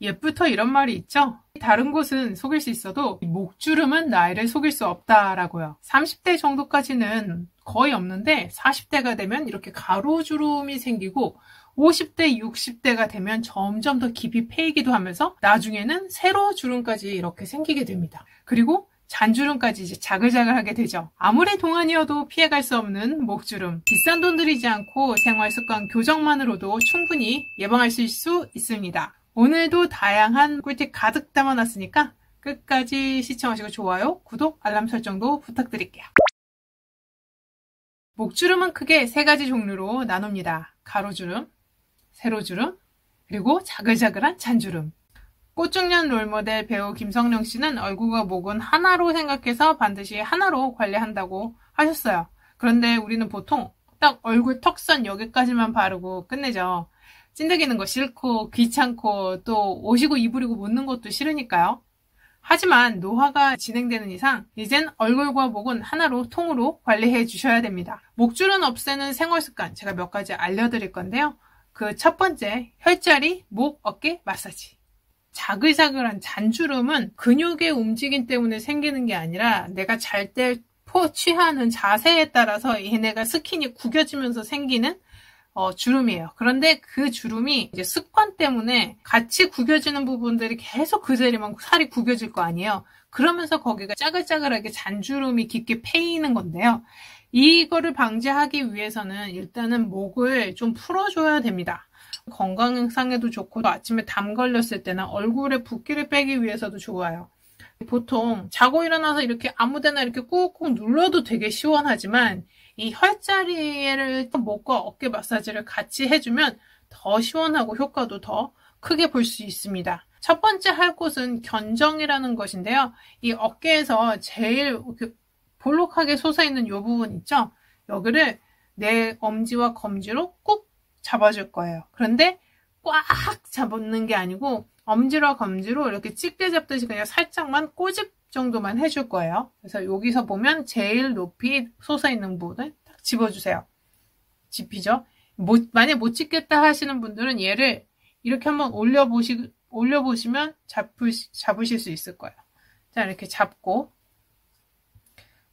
옛부터 이런 말이 있죠. 다른 곳은 속일 수 있어도 목주름은 나이를 속일 수 없다라고요. 30대 정도까지는 거의 없는데 40대가 되면 이렇게 가로주름이 생기고 50대, 60대가 되면 점점 더 깊이 패이기도 하면서 나중에는 세로 주름까지 이렇게 생기게 됩니다. 그리고 잔주름까지 이제 자글자글하게 되죠. 아무리 동안이어도 피해갈 수 없는 목주름. 비싼 돈 들이지 않고 생활습관 교정만으로도 충분히 예방할 수 있습니다. 오늘도 다양한 꿀팁 가득 담아놨으니까 끝까지 시청하시고 좋아요, 구독, 알람 설정도 부탁드릴게요. 목주름은 크게 3가지 종류로 나눕니다. 가로주름, 세로주름, 그리고 자글자글한 잔주름. 꽃중년 롤모델 배우 김성령 씨는 얼굴과 목은 하나로 생각해서 반드시 하나로 관리한다고 하셨어요. 그런데 우리는 보통 딱 얼굴 턱선 여기까지만 바르고 끝내죠. 찐득이는 거 싫고 귀찮고 또 옷이고 이불이고 묻는 것도 싫으니까요. 하지만 노화가 진행되는 이상 이젠 얼굴과 목은 하나로 통으로 관리해 주셔야 됩니다. 목주름 없애는 생활습관 제가 몇 가지 알려드릴 건데요. 그 첫 번째, 혈자리, 목, 어깨 마사지. 자글자글한 잔주름은 근육의 움직임 때문에 생기는 게 아니라 내가 잘 때 취하는 자세에 따라서 얘네가 스킨이 구겨지면서 생기는 주름이에요. 그런데 그 주름이 이제 습관 때문에 같이 구겨지는 부분들이 계속 그 자리만 살이 구겨질 거 아니에요. 그러면서 거기가 짜글짜글하게 잔주름이 깊게 패이는 건데요. 이거를 방지하기 위해서는 일단은 목을 좀 풀어줘야 됩니다. 건강상에도 좋고 아침에 담 걸렸을 때나 얼굴에 붓기를 빼기 위해서도 좋아요. 보통 자고 일어나서 이렇게 아무데나 이렇게 꾹꾹 눌러도 되게 시원하지만 이 혈자리를 목과 어깨 마사지를 같이 해주면 더 시원하고 효과도 더 크게 볼 수 있습니다. 첫 번째 할 곳은 견정이라는 것인데요. 이 어깨에서 제일 볼록하게 솟아있는 이 부분 있죠? 여기를 내 엄지와 검지로 꾹 잡아줄 거예요. 그런데 꽉 잡는 게 아니고 엄지와 검지로 이렇게 찢게 잡듯이 그냥 살짝만 꼬집 정도만 해줄 거예요. 그래서 여기서 보면 제일 높이 솟아있는 부분을 딱 집어주세요. 집히죠? 만약 못 집겠다 하시는 분들은 얘를 이렇게 한번 올려보시면 잡으실 수 있을 거예요. 자, 이렇게 잡고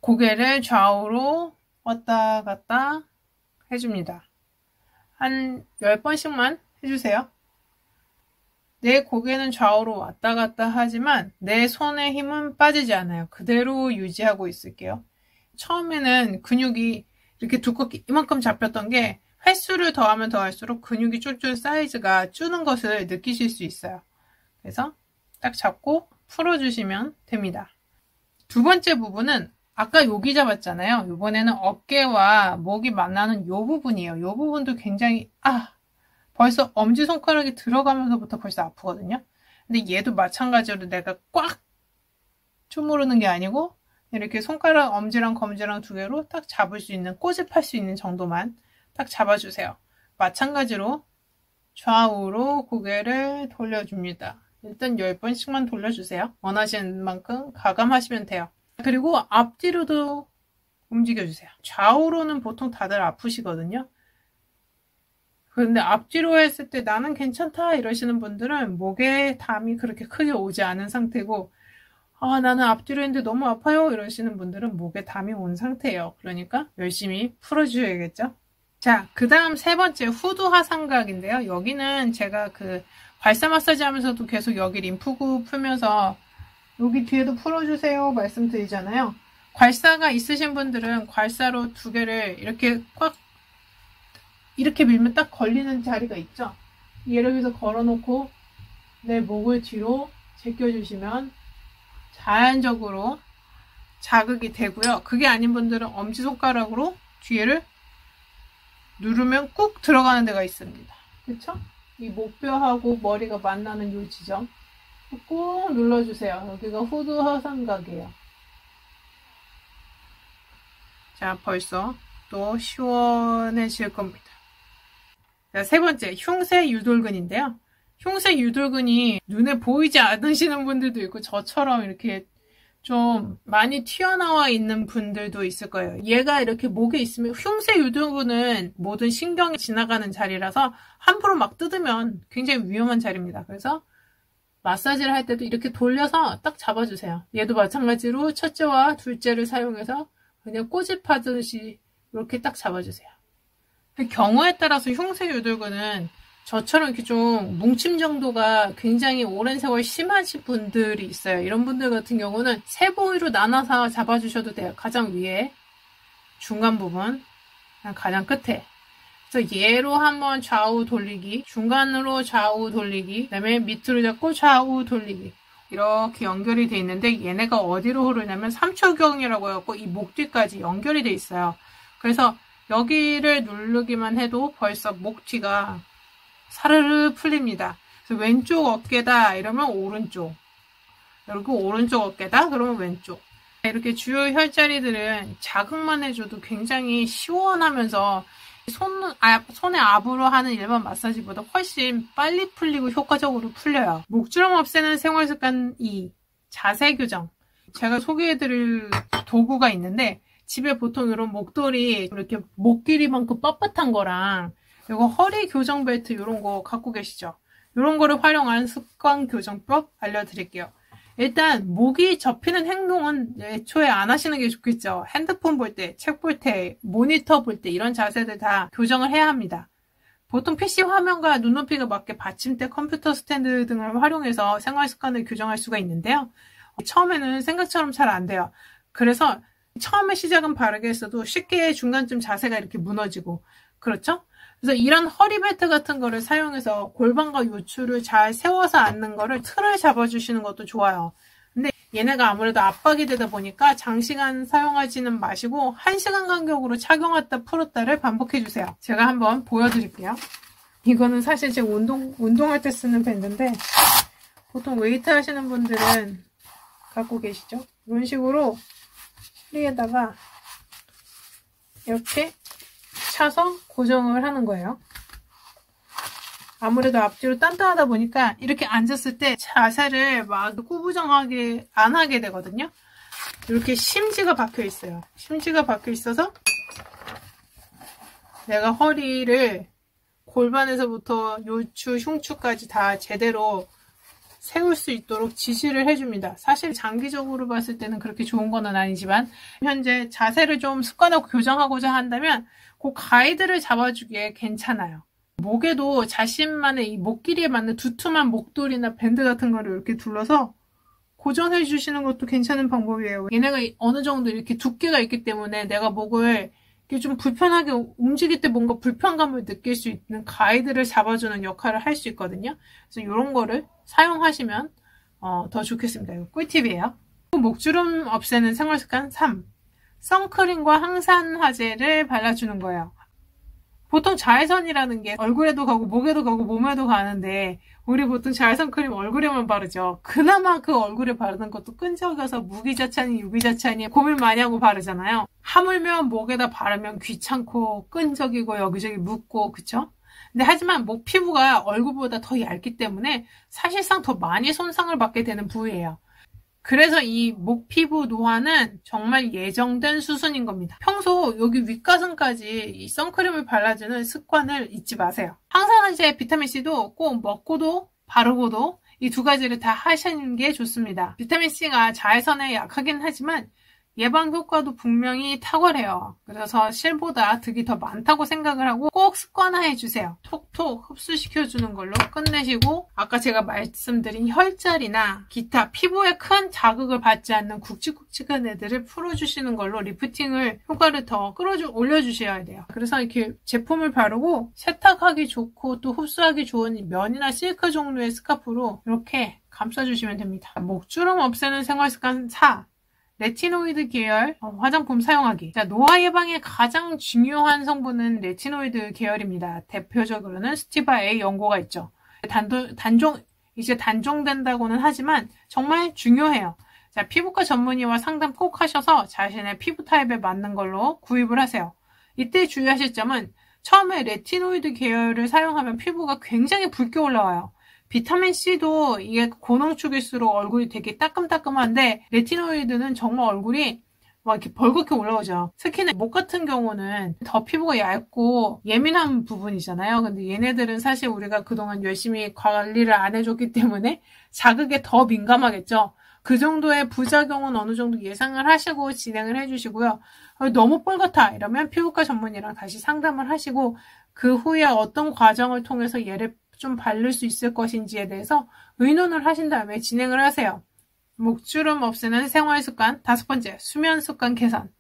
고개를 좌우로 왔다 갔다 해줍니다. 한 10번씩만 해주세요. 내 고개는 좌우로 왔다 갔다 하지만 내 손의 힘은 빠지지 않아요. 그대로 유지하고 있을게요. 처음에는 근육이 이렇게 두껍게 이만큼 잡혔던 게 횟수를 더하면 더할수록 근육이 쫄쫄 사이즈가 주는 것을 느끼실 수 있어요. 그래서 딱 잡고 풀어주시면 됩니다. 두 번째 부분은 아까 여기 잡았잖아요. 이번에는 어깨와 목이 만나는 이 부분이에요. 이 부분도 굉장히 벌써 엄지손가락이 들어가면서부터 벌써 아프거든요. 근데 얘도 마찬가지로 내가 꽉 주무르는 게 아니고 이렇게 손가락 엄지랑 검지랑 두 개로 딱 잡을 수 있는, 꼬집할 수 있는 정도만 딱 잡아주세요. 마찬가지로 좌우로 고개를 돌려줍니다. 일단 10번씩만 돌려주세요. 원하시는 만큼 가감하시면 돼요. 그리고 앞뒤로도 움직여주세요. 좌우로는 보통 다들 아프시거든요. 그런데 앞뒤로 했을 때 나는 괜찮다 이러시는 분들은 목에 담이 그렇게 크게 오지 않은 상태고 나는 앞뒤로 했는데 너무 아파요 이러시는 분들은 목에 담이 온 상태예요. 그러니까 열심히 풀어주셔야겠죠. 자, 그 다음 세 번째 후두 하상각인데요. 여기는 제가 그 발사 마사지 하면서도 계속 여기 림프구 풀면서 여기 뒤에도 풀어주세요 말씀드리잖아요. 괄사가 있으신 분들은 괄사로 두 개를 이렇게 꽉 이렇게 밀면 딱 걸리는 자리가 있죠. 얘를 여기서 걸어놓고 내 목을 뒤로 제껴주시면 자연적으로 자극이 되고요. 그게 아닌 분들은 엄지손가락으로 뒤에를 누르면 꾹 들어가는 데가 있습니다. 그쵸? 이 목뼈하고 머리가 만나는 이 지점 꾹 눌러주세요. 여기가 후두 하상각이에요. 자, 벌써 또 시원해질 겁니다. 자, 세 번째, 흉쇄 유돌근인데요. 흉쇄 유돌근이 눈에 보이지 않으시는 분들도 있고 저처럼 이렇게 좀 많이 튀어나와 있는 분들도 있을 거예요. 얘가 이렇게 목에 있으면 흉쇄 유돌근은 모든 신경이 지나가는 자리라서 함부로 막 뜯으면 굉장히 위험한 자리입니다. 그래서 마사지를 할 때도 이렇게 돌려서 딱 잡아주세요. 얘도 마찬가지로 첫째와 둘째를 사용해서 그냥 꼬집하듯이 이렇게 딱 잡아주세요. 경우에 따라서 흉쇄 유돌근은 저처럼 이렇게 좀 뭉침 정도가 굉장히 오랜 세월 심하신 분들이 있어요. 이런 분들 같은 경우는 세 부위로 나눠서 잡아주셔도 돼요. 가장 위에, 중간 부분, 가장 끝에. 그래서 얘로 한번 좌우 돌리기, 중간으로 좌우 돌리기, 그 다음에 밑으로 잡고 좌우 돌리기. 이렇게 연결이 돼 있는데 얘네가 어디로 흐르냐면 삼초경이라고 해갖고 이 목 뒤까지 연결이 돼 있어요. 그래서 여기를 누르기만 해도 벌써 목 뒤가 사르르 풀립니다. 그래서 왼쪽 어깨다 이러면 오른쪽, 그리고 오른쪽 어깨다 그러면 왼쪽. 이렇게 주요 혈자리들은 자극만 해줘도 굉장히 시원하면서 손의 압으로 하는 일반 마사지보다 훨씬 빨리 풀리고 효과적으로 풀려요. 목주름 없애는 생활습관 2. 자세 교정. 제가 소개해드릴 도구가 있는데 집에 보통 이런 목도리 이렇게 목 길이만큼 뻣뻣한 거랑 이거 허리 교정 벨트 이런 거 갖고 계시죠? 이런 거를 활용한 습관 교정법 알려드릴게요. 일단 목이 접히는 행동은 애초에 안 하시는 게 좋겠죠. 핸드폰 볼 때, 책 볼 때, 모니터 볼 때 이런 자세들 다 교정을 해야 합니다. 보통 PC 화면과 눈높이가 맞게 받침대, 컴퓨터 스탠드 등을 활용해서 생활 습관을 교정할 수가 있는데요. 처음에는 생각처럼 잘 안 돼요. 그래서 처음에 시작은 바르게 했어도 쉽게 중간쯤 자세가 이렇게 무너지고 그렇죠? 그래서 이런 허리벨트 같은 거를 사용해서 골반과 요추를 잘 세워서 앉는 거를 틀을 잡아주시는 것도 좋아요. 근데 얘네가 아무래도 압박이 되다 보니까 장시간 사용하지는 마시고 1시간 간격으로 착용했다 풀었다를 반복해주세요. 제가 한번 보여드릴게요. 이거는 사실 제가 운동할 때 쓰는 밴드인데 보통 웨이트 하시는 분들은 갖고 계시죠? 이런 식으로 허리에다가 이렇게 차서 고정을 하는 거예요. 아무래도 앞뒤로 단단하다 보니까 이렇게 앉았을 때 자세를 막 꾸부정하게 안 하게 되거든요. 이렇게 심지가 박혀 있어요. 심지가 박혀 있어서 내가 허리를 골반에서부터 요추, 흉추까지 다 제대로 세울 수 있도록 지시를 해줍니다. 사실 장기적으로 봤을 때는 그렇게 좋은 건 아니지만 현재 자세를 좀 습관하고 교정하고자 한다면 그 가이드를 잡아주기에 괜찮아요. 목에도 자신만의 이 목 길이에 맞는 두툼한 목도리나 밴드 같은 거를 이렇게 둘러서 고정해 주시는 것도 괜찮은 방법이에요. 얘네가 어느 정도 이렇게 두께가 있기 때문에 내가 목을 이렇게 좀 불편하게 움직일 때 뭔가 불편감을 느낄 수 있는 가이드를 잡아주는 역할을 할 수 있거든요. 그래서 이런 거를 사용하시면 더 좋겠습니다. 이거 꿀팁이에요. 목주름 없애는 생활습관 3. 선크림과 항산화제를 발라주는 거예요. 보통 자외선이라는 게 얼굴에도 가고 목에도 가고 몸에도 가는데 우리 보통 자외선 크림 얼굴에만 바르죠. 그나마 그 얼굴에 바르는 것도 끈적여서 무기자찬이 유기자찬이 고민 많이 하고 바르잖아요. 하물며 목에다 바르면 귀찮고 끈적이고 여기저기 묻고 그쵸? 근데 하지만 목 피부가 얼굴보다 더 얇기 때문에 사실상 더 많이 손상을 받게 되는 부위예요. 그래서 이 목 피부 노화는 정말 예정된 수순인 겁니다. 평소 여기 윗가슴까지 이 선크림을 발라주는 습관을 잊지 마세요. 항산화제 비타민C도 꼭 먹고도 바르고도 이 두 가지를 다 하시는 게 좋습니다. 비타민C가 자외선에 약하긴 하지만 예방 효과도 분명히 탁월해요. 그래서 실보다 득이 더 많다고 생각을 하고 꼭 습관화해주세요. 톡톡 흡수시켜주는 걸로 끝내시고 아까 제가 말씀드린 혈자리나 기타 피부에 큰 자극을 받지 않는 굵직굵직한 애들을 풀어주시는 걸로 리프팅을 효과를 더 올려주셔야 돼요. 그래서 이렇게 제품을 바르고 세탁하기 좋고 또 흡수하기 좋은 면이나 실크 종류의 스카프로 이렇게 감싸주시면 됩니다. 목주름 없애는 생활습관 4. 레티노이드 계열 화장품 사용하기. 자, 노화 예방에 가장 중요한 성분은 레티노이드 계열입니다. 대표적으로는 스티바 A 연고가 있죠. 이제 단종된다고는 하지만 정말 중요해요. 자, 피부과 전문의와 상담 꼭 하셔서 자신의 피부 타입에 맞는 걸로 구입을 하세요. 이때 주의하실 점은 처음에 레티노이드 계열을 사용하면 피부가 굉장히 붉게 올라와요. 비타민C도 이게 고농축일수록 얼굴이 되게 따끔따끔한데 레티노이드는 정말 얼굴이 막 이렇게 벌겋게 올라오죠. 특히나 목 같은 경우는 더 피부가 얇고 예민한 부분이잖아요. 근데 얘네들은 사실 우리가 그동안 열심히 관리를 안 해줬기 때문에 자극에 더 민감하겠죠. 그 정도의 부작용은 어느 정도 예상을 하시고 진행을 해주시고요. 너무 뻘겋다 이러면 피부과 전문의랑 다시 상담을 하시고 그 후에 어떤 과정을 통해서 얘를 좀 바를 수 있을 것인지에 대해서 의논을 하신 다음에 진행을 하세요. 목주름 없애는 생활습관 5번째, 수면 습관 개선.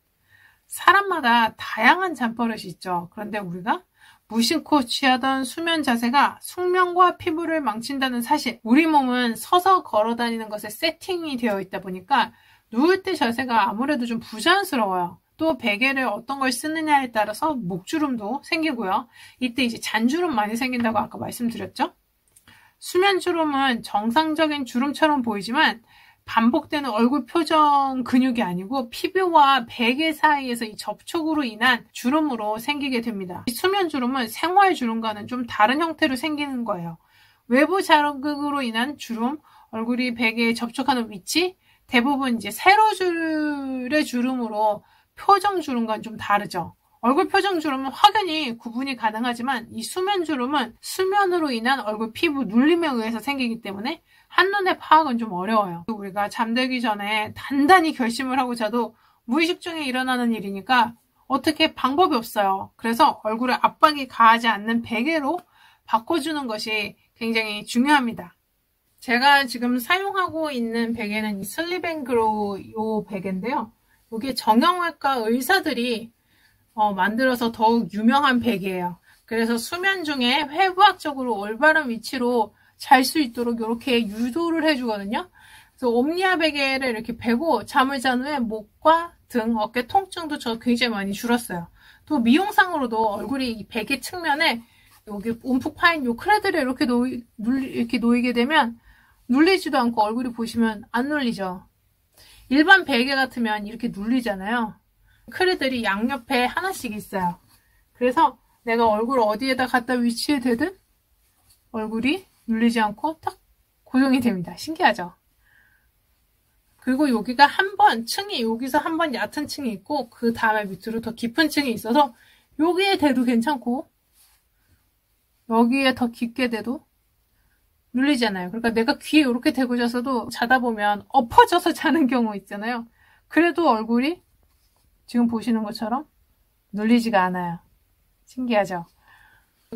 사람마다 다양한 잠버릇이 있죠. 그런데 우리가 무심코 취하던 수면 자세가 숙면과 피부를 망친다는 사실. 우리 몸은 서서 걸어 다니는 것에 세팅이 되어 있다 보니까 누울 때 자세가 아무래도 좀 부자연스러워요. 또 베개를 어떤 걸 쓰느냐에 따라서 목주름도 생기고요. 이때 이제 잔주름 많이 생긴다고 아까 말씀드렸죠. 수면주름은 정상적인 주름처럼 보이지만 반복되는 얼굴 표정 근육이 아니고 피부와 베개 사이에서 이 접촉으로 인한 주름으로 생기게 됩니다. 이 수면주름은 생활주름과는 좀 다른 형태로 생기는 거예요. 외부 자극으로 인한 주름, 얼굴이 베개에 접촉하는 위치, 대부분 이제 세로줄의 주름으로 표정주름과는 좀 다르죠. 얼굴 표정주름은 확연히 구분이 가능하지만 이 수면주름은 수면으로 인한 얼굴 피부 눌림에 의해서 생기기 때문에 한눈에 파악은 좀 어려워요. 우리가 잠들기 전에 단단히 결심을 하고 자도 무의식 중에 일어나는 일이니까 어떻게 방법이 없어요. 그래서 얼굴에 압박이 가하지 않는 베개로 바꿔주는 것이 굉장히 중요합니다. 제가 지금 사용하고 있는 베개는 이 슬립앤그로우 이 베개인데요. 이게 정형외과 의사들이 만들어서 더욱 유명한 베개예요. 그래서 수면 중에 회부학적으로 올바른 위치로 잘 수 있도록 이렇게 유도를 해주거든요. 그래서 옴니아 베개를 이렇게 베고 잠을 잔 후에 목과 등, 어깨 통증도 저 굉장히 많이 줄었어요. 또 미용상으로도 얼굴이 이 베개 측면에 여기 움푹 파인 요 크레들이 이렇게 놓이게 되면 눌리지도 않고 얼굴이 보시면 안 눌리죠. 일반 베개 같으면 이렇게 눌리잖아요. 크레들이 양옆에 하나씩 있어요. 그래서 내가 얼굴 어디에다 갖다 위치해 대든 얼굴이 눌리지 않고 딱 고정이 됩니다. 신기하죠? 그리고 여기가 여기서 한 번 얕은 층이 있고 그 다음에 밑으로 더 깊은 층이 있어서 여기에 대도 괜찮고 여기에 더 깊게 대도 눌리잖아요. 그러니까 내가 귀에 이렇게 대고 자서도 자다 보면 엎어져서 자는 경우 있잖아요. 그래도 얼굴이 지금 보시는 것처럼 눌리지가 않아요. 신기하죠?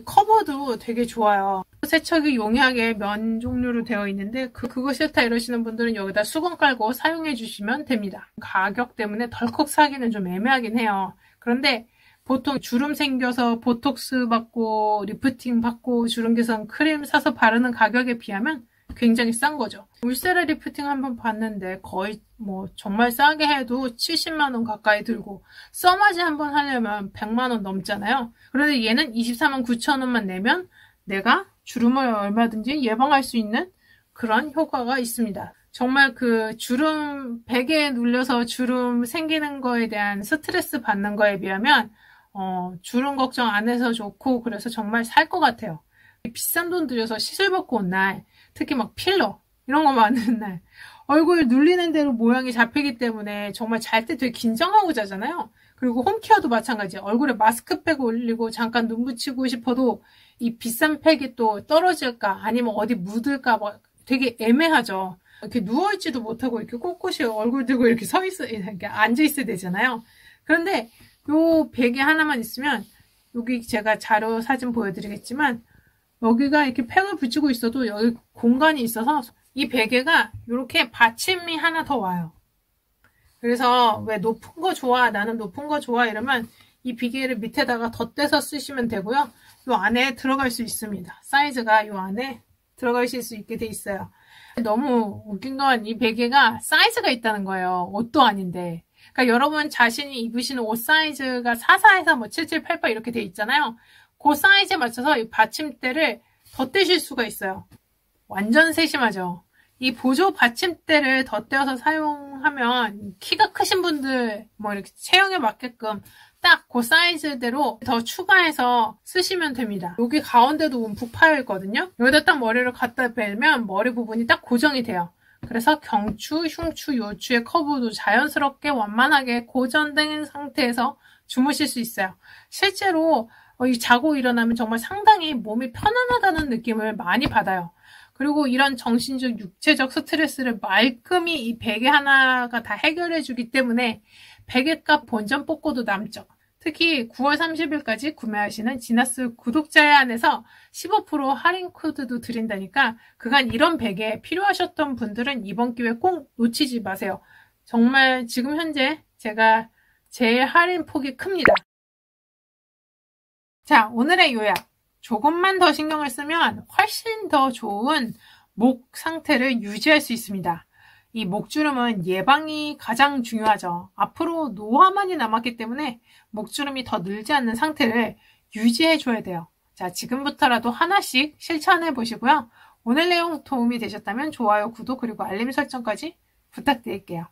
커버도 되게 좋아요. 세척이 용이하게 면 종류로 되어 있는데 그거 싫다 이러시는 분들은 여기다 수건 깔고 사용해 주시면 됩니다. 가격 때문에 덜컥 사기는 좀 애매하긴 해요. 그런데 보통 주름 생겨서 보톡스 받고 리프팅 받고 주름 개선 크림 사서 바르는 가격에 비하면 굉장히 싼 거죠. 울세라 리프팅 한번 봤는데 거의 정말 싸게 해도 70만 원 가까이 들고 써마지 한번 하려면 100만 원 넘잖아요. 그런데 얘는 24만 9천 원만 내면 내가 주름을 얼마든지 예방할 수 있는 그런 효과가 있습니다. 정말 그 주름 베개에 눌려서 주름 생기는 거에 대한 스트레스 받는 거에 비하면 주름 걱정 안 해서 좋고 그래서 정말 살 것 같아요. 비싼 돈 들여서 시술 받고 온 날 특히 막 필러 이런 거 많은 날 얼굴 눌리는 대로 모양이 잡히기 때문에 정말 잘 때 되게 긴장하고 자잖아요. 그리고 홈케어도 마찬가지예요. 얼굴에 마스크팩 올리고 잠깐 눈 붙이고 싶어도 이 비싼 팩이 또 떨어질까 아니면 어디 묻을까 막 되게 애매하죠. 이렇게 누워있지도 못하고 이렇게 꼿꼿이 얼굴 들고 이렇게 이렇게 앉아있어야 되잖아요. 그런데 요 베개 하나만 있으면 여기 제가 자료 사진 보여드리겠지만 여기가 이렇게 팩을 붙이고 있어도 여기 공간이 있어서 이 베개가 이렇게 받침이 하나 더 와요. 그래서 왜 높은 거 좋아 나는 높은 거 좋아 이러면 이 베개를 밑에다가 덧대서 쓰시면 되고요. 요 안에 들어갈 수 있습니다. 사이즈가 요 안에 들어가실 수 있게 돼 있어요. 너무 웃긴 건 이 베개가 사이즈가 있다는 거예요. 옷도 아닌데. 그러니까 여러분 자신이 입으시는 옷 사이즈가 44에서 77, 88 이렇게 돼 있잖아요. 그 사이즈에 맞춰서 이 받침대를 덧대실 수가 있어요. 완전 세심하죠. 이 보조 받침대를 덧대어서 사용하면 키가 크신 분들 이렇게 체형에 맞게끔 딱 그 사이즈대로 더 추가해서 쓰시면 됩니다. 여기 가운데도 움푹 파여 있거든요. 여기다 딱 머리를 갖다 베면 머리 부분이 딱 고정이 돼요. 그래서 경추, 흉추, 요추의 커브도 자연스럽게 완만하게 고정된 상태에서 주무실 수 있어요. 실제로 자고 일어나면 정말 상당히 몸이 편안하다는 느낌을 많이 받아요. 그리고 이런 정신적, 육체적 스트레스를 말끔히 이 베개 하나가 다 해결해 주기 때문에 베개값 본전 뽑고도 남죠. 특히 9월 30일까지 구매하시는 지나스 구독자에 한해서 15% 할인 코드도 드린다니까 그간 이런 베개 필요하셨던 분들은 이번 기회 꼭 놓치지 마세요. 정말 지금 현재 제가 제일 할인 폭이 큽니다. 자, 오늘의 요약. 조금만 더 신경을 쓰면 훨씬 더 좋은 목 상태를 유지할 수 있습니다. 이 목주름은 예방이 가장 중요하죠. 앞으로 노화만이 남았기 때문에 목주름이 더 늘지 않는 상태를 유지해 줘야 돼요. 자, 지금부터라도 하나씩 실천해 보시고요. 오늘 내용 도움이 되셨다면 좋아요, 구독, 그리고 알림 설정까지 부탁드릴게요.